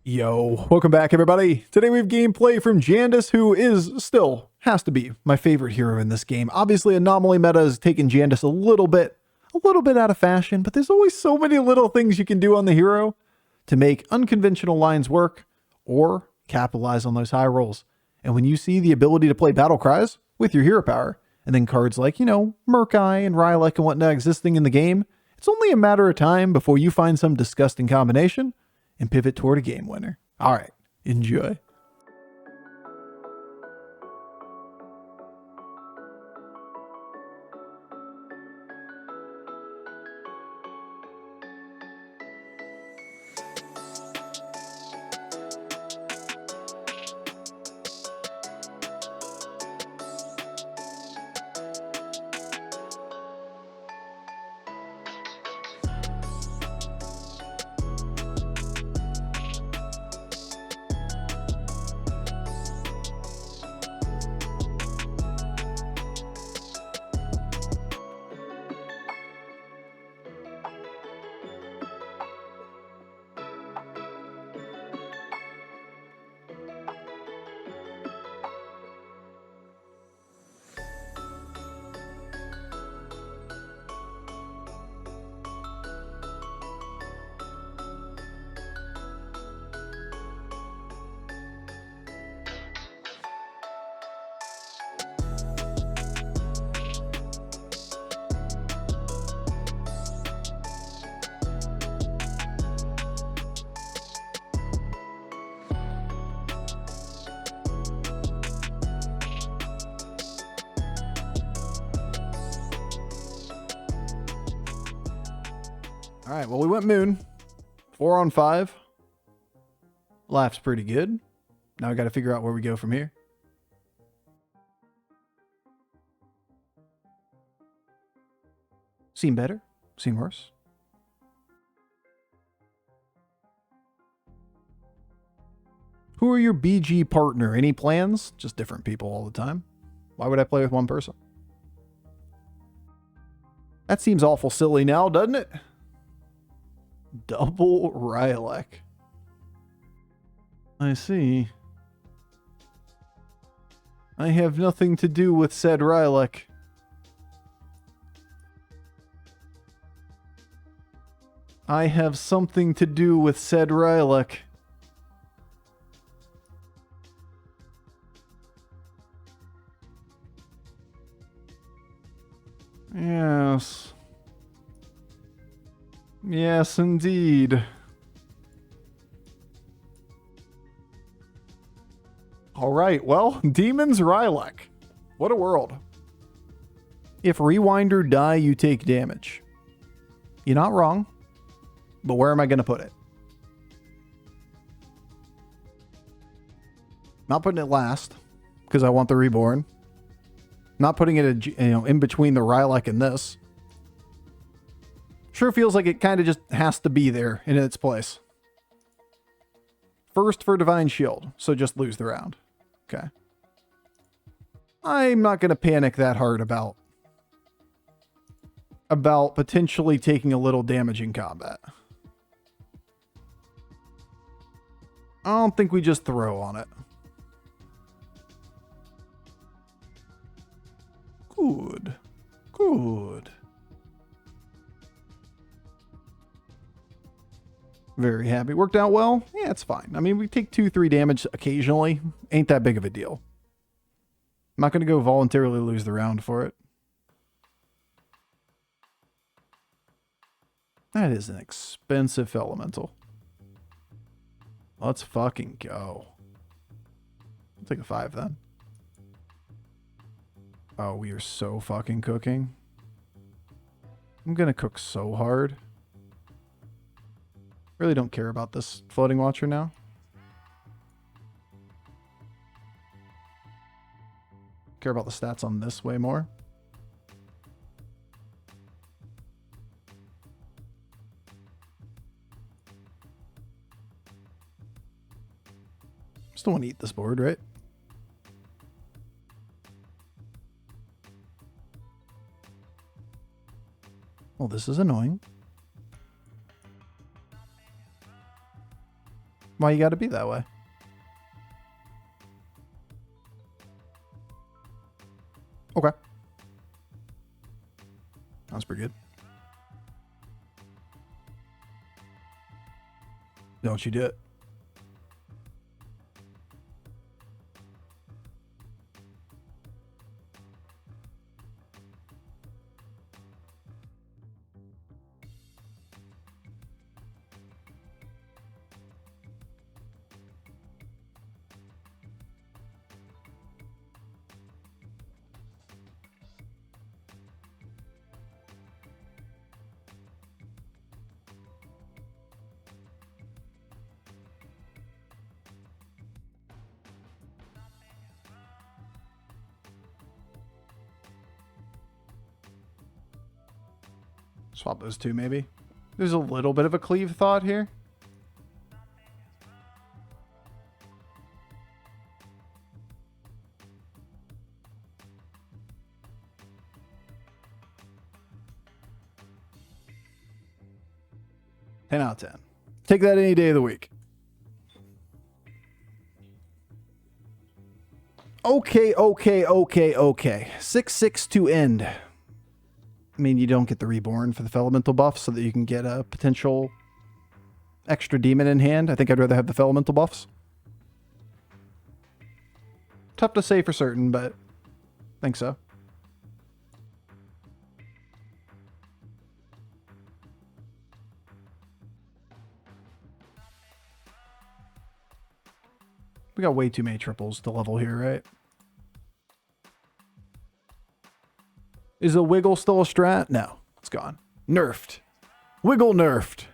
Yo, welcome back everybody. Today we have gameplay from Jandice, who has to be my favorite hero in this game. Obviously Anomaly meta has taken Jandice a little bit out of fashion, but there's always so many little things you can do on the hero to make unconventional lines work or capitalize on those high rolls. And when you see the ability to play battle cries with your hero power, and then cards like, Murkai and Rylak and whatnot existing in the game, it's only a matter of time before you find some disgusting combination and pivot toward a game winner. All right, enjoy. All right, well, we went Moon. 4 on 5. Laugh's pretty good. Now I got to figure out where we go from here. Seen better? Seen worse? Who are your BG partner? Any plans? Just different people all the time. Why would I play with one person? That seems awful silly now, doesn't it? Double Rylak. I see. I have nothing to do with said Rylak. I have something to do with said Rylak. Yes. Yes, indeed. All right, well, Demons Rylak. What a world. If Rewinder die, you take damage. You're not wrong, but where am I going to put it? Not putting it last, because I want the Reborn. Not putting it in between the Rylak and this. Sure feels like it kind of just has to be there in its place. First for Divine Shield, so just lose the round. Okay. I'm not going to panic that hard about potentially taking a little damage in combat. I don't think we just throw on it. Good. Good. Very happy. Worked out well? Yeah, it's fine. I mean, we take 2-3 damage occasionally. Ain't that big of a deal. I'm not going to go voluntarily lose the round for it. That is an expensive elemental. Let's fucking go. I'll take a 5 then. Oh, we are so fucking cooking. I'm going to cook so hard. Really don't care about this floating watcher now. Care about the stats on this way more. Still want to eat this board, right? Well, this is annoying. Why you gotta be that way? Okay. That's pretty good. Don't you do it. Swap those two, maybe. There's a little bit of a cleave thought here. Ten out of 10. Take that any day of the week. Okay. 6/6 to end. I mean, you don't get the reborn for the Felemental buff so that you can get a potential extra demon in hand. I think I'd rather have the Felemental buffs. Tough to say for certain, but I think so. We got way too many triples to level here, right? Is a wiggle still a strat? No, it's gone. Nerfed. Wiggle nerfed.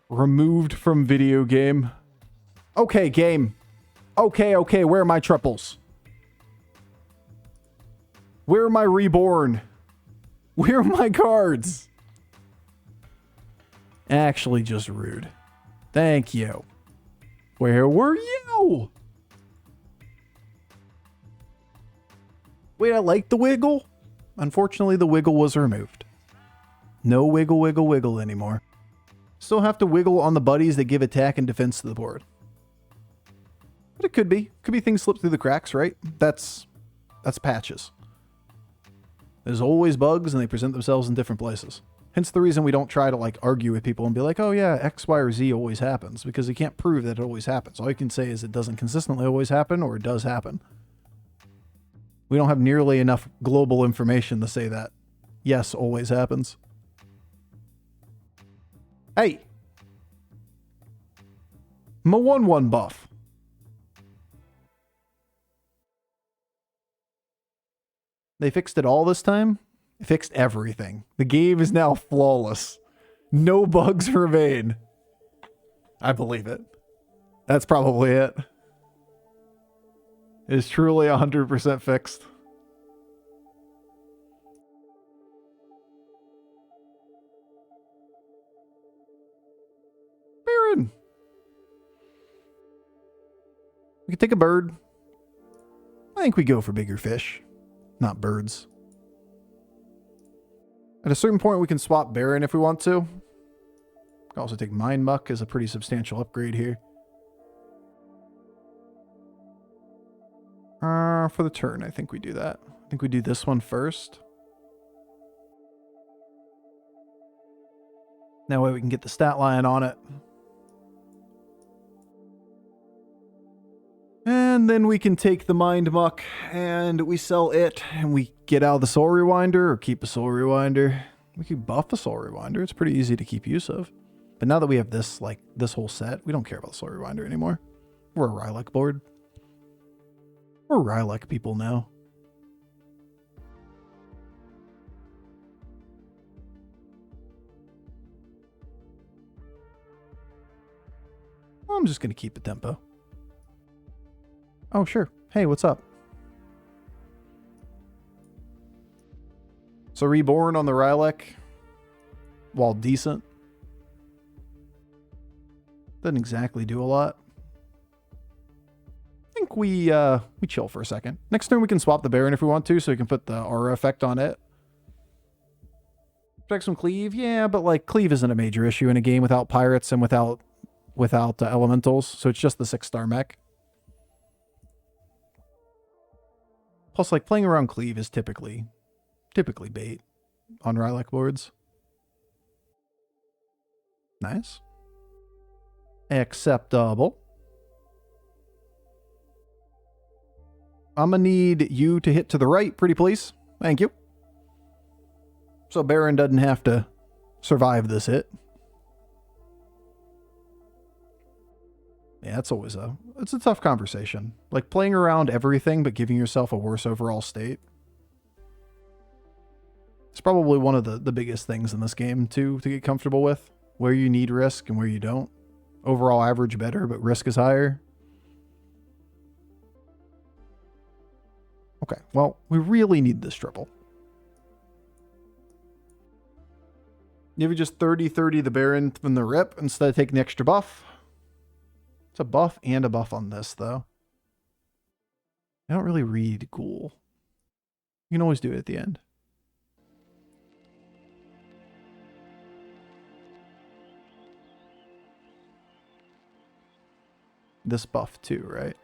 Removed from video game. Okay, game. Okay, where are my triples? Where are my reborn? Where are my cards? Actually, just rude. Thank you. Where were you? Wait, I like the wiggle. Unfortunately, the wiggle was removed. No wiggle anymore. Still have to wiggle on the buddies that give attack and defense to the board. But it could be. Could be things slip through the cracks, right? That's patches. There's always bugs and they present themselves in different places. Hence the reason we don't try to like argue with people and be like, oh yeah, X, Y, or Z always happens. Because you can't prove that it always happens. All you can say is it doesn't consistently always happen or it does happen. We don't have nearly enough global information to say that. Yes, always happens. Hey! My 1/1 buff. They fixed it all this time? They fixed everything. The game is now flawless. No bugs remain. I believe it. That's probably it. Is truly 100% fixed. Baron. We could take a bird. I think we go for bigger fish, not birds. At a certain point, we can swap Baron if we want to. We can also take Mind Muck as a pretty substantial upgrade here. For the turn, I think we do that. I think we do this one first. That way we can get the stat line on it. And then we can take the Mind Muck and we sell it and we get out of the Soul Rewinder or keep a Soul Rewinder. We could buff the Soul Rewinder. It's pretty easy to keep use of. But now that we have this, like, this whole set, we don't care about the Soul Rewinder anymore. We're a Rylak board. We're Rylak people now. Well, I'm just going to keep the tempo. Oh, sure. Hey, what's up? So Reborn on the Rylak, while decent, doesn't exactly do a lot. I think we chill for a second. Next turn we can swap the Baron if we want to, so we can put the aura effect on it. Protect some cleave, yeah, but like cleave isn't a major issue in a game without pirates and without elementals, so it's just the 6-star mech. Plus, like playing around cleave is typically bait on Rylak boards. Nice. Acceptable. I'm gonna need you to hit to the right, pretty please. Thank you. So Baron doesn't have to survive this hit. Yeah, it's always it's a tough conversation. Like playing around everything but giving yourself a worse overall state. It's probably one of the biggest things in this game too to get comfortable with. Where you need risk and where you don't. Overall average better, but risk is higher. Okay, well, we really need this triple. Maybe just 30-30 the Baron from the rip instead of taking the extra buff. It's a buff and a buff on this, though. I don't really read Ghoul. You can always do it at the end. This buff too, right?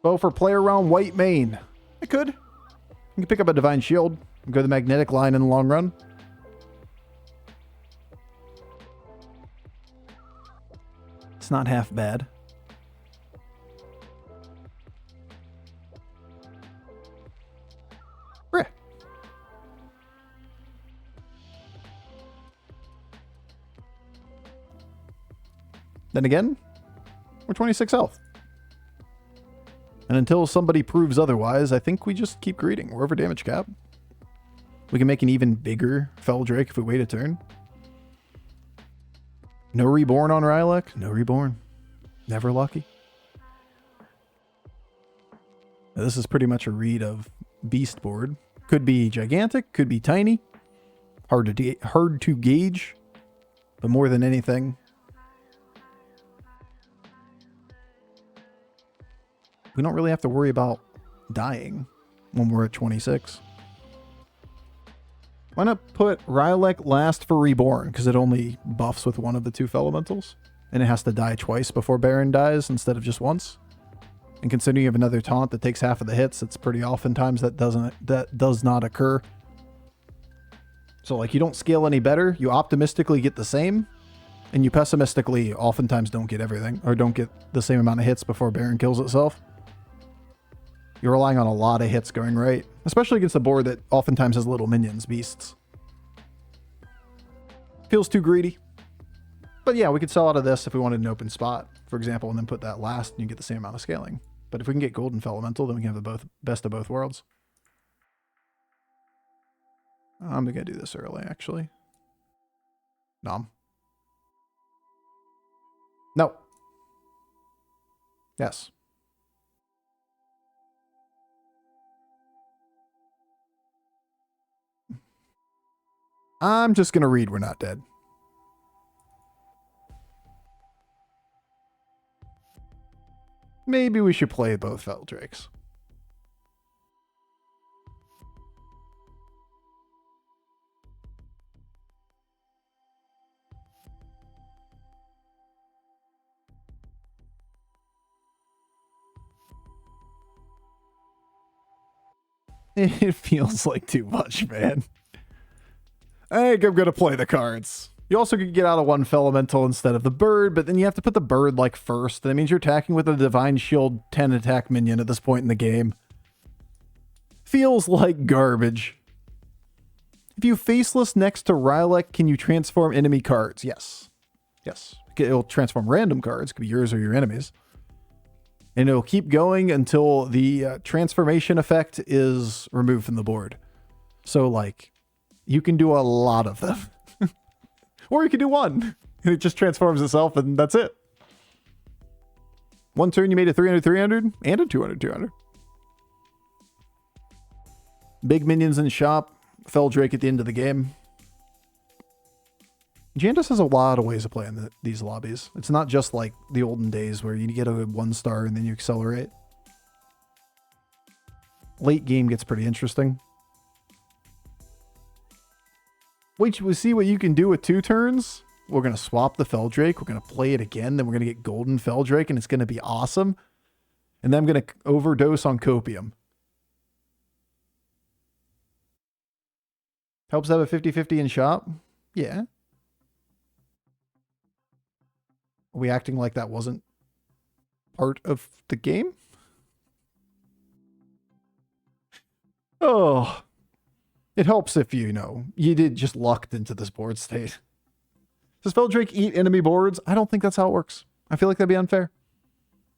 Bofur play around white main. I could. You can pick up a Divine Shield and go the magnetic line in the long run. It's not half bad. Reh. Then again, we're 26 health. And until somebody proves otherwise, I think we just keep greeting. We're over damage cap. We can make an even bigger Feldrake if we wait a turn. No Reborn on Rylak? No Reborn. Never lucky. Now, this is pretty much a read of Beast board. Could be gigantic, could be tiny. Hard to gauge. But more than anything, we don't really have to worry about dying when we're at 26. Why not put Rylak last for Reborn? Because it only buffs with one of the 2 Felementals. And it has to die twice before Baron dies instead of just once. And considering you have another taunt that takes half of the hits, it's pretty oftentimes that does not occur. So like you don't scale any better, you optimistically get the same, and you pessimistically oftentimes don't get everything, or don't get the same amount of hits before Baron kills itself. You're relying on a lot of hits going right, especially against a board that oftentimes has little minions, beasts. Feels too greedy. But yeah, we could sell out of this if we wanted an open spot, for example, and then put that last and you get the same amount of scaling. But if we can get Golden Felemental, then we can have the best of both worlds. I'm going to do this early, actually. Nom. No. Yes. I'm just going to read We're Not Dead. Maybe we should play both Feldrakes. It feels like too much, man. I think I'm going to play the cards. You also could get out of one Felemental instead of the bird, but then you have to put the bird like first. That means you're attacking with a Divine Shield 10 attack minion at this point in the game. Feels like garbage. If you faceless next to Rylak, can you transform enemy cards? Yes. Yes. It'll transform random cards. It could be yours or your enemies. And it'll keep going until the transformation effect is removed from the board. So, like, you can do a lot of them. Or you can do one. And it just transforms itself, and that's it. One turn, you made a 300-300 and a 200-200. Big minions in shop. Feldrake at the end of the game. Jandice has a lot of ways of playing these lobbies. It's not just like the olden days where you get a 1-star and then you accelerate. Late game gets pretty interesting. Wait, we see what you can do with 2 turns? We're going to swap the Feldrake. We're going to play it again. Then we're going to get Golden Feldrake, and it's going to be awesome. And then I'm going to overdose on Copium. Helps have a 50-50 in shop? Yeah. Are we acting like that wasn't part of the game? Oh. It helps if you know, you did just lucked into this board state. Does Feldrake eat enemy boards? I don't think that's how it works. I feel like that'd be unfair.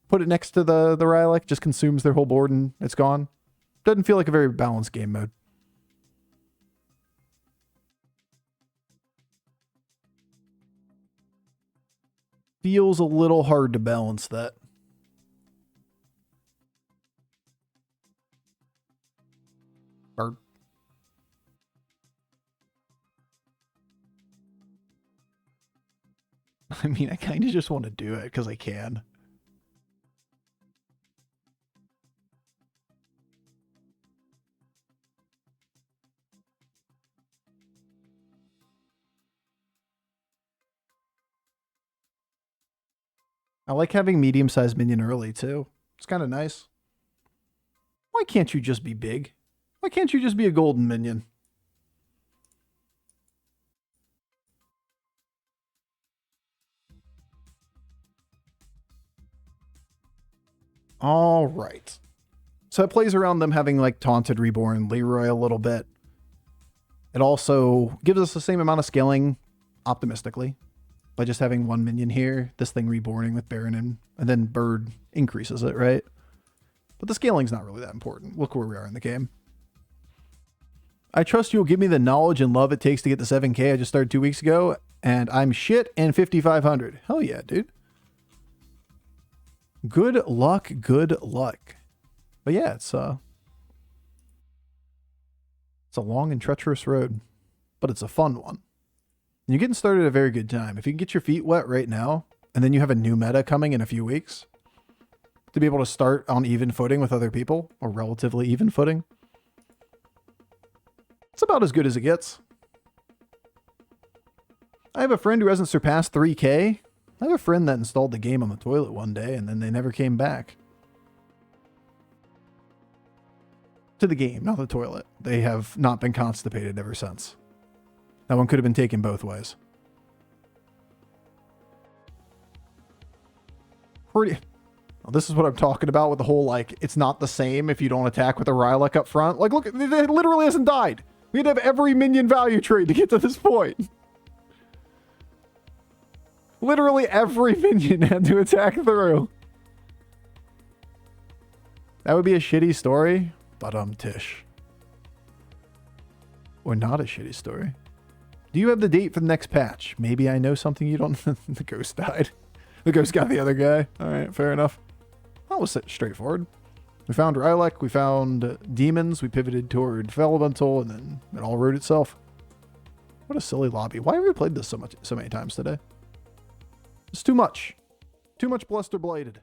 Put it next to the Rylak, just consumes their whole board and it's gone. Doesn't feel like a very balanced game mode. Feels a little hard to balance that. Bird. I mean, I kind of just want to do it because I can. I like having medium-sized minion early, too. It's kind of nice. Why can't you just be big? Why can't you just be a golden minion? All right. So it plays around them having like Taunted, Reborn, Leroy a little bit. It also gives us the same amount of scaling, optimistically, by just having 1 minion here, this thing reborning with Baron and then Bird increases it, right? But the scaling's not really that important. Look where we are in the game. I trust you'll give me the knowledge and love it takes to get the 7K I just started 2 weeks ago, and I'm shit and 5,500. Hell yeah, dude. Good luck, good luck. But yeah, it's a long and treacherous road, but it's a fun one. And you're getting started at a very good time. If you can get your feet wet right now, and then you have a new meta coming in a few weeks, to be able to start on even footing with other people, or relatively even footing, it's about as good as it gets. I have a friend who hasn't surpassed 3K. I have a friend that installed the game on the toilet one day, and then they never came back. To the game, not the toilet. They have not been constipated ever since. That one could have been taken both ways. Pretty... Well, this is what I'm talking about with the whole, like, it's not the same if you don't attack with a Rylak up front. Like, look, it literally hasn't died. We had to have every minion value trade to get to this point. Literally every minion had to attack through. That would be a shitty story, but tish. Or not a shitty story. Do you have the date for the next patch? Maybe I know something you don't. The ghost died. The ghost got the other guy. All right, fair enough. That was straightforward. We found Rylak, we found demons, we pivoted toward Felemental, and then it all wrote itself. What a silly lobby. Why have we played this so many times today? It's too much. Too much Bluster Bladed.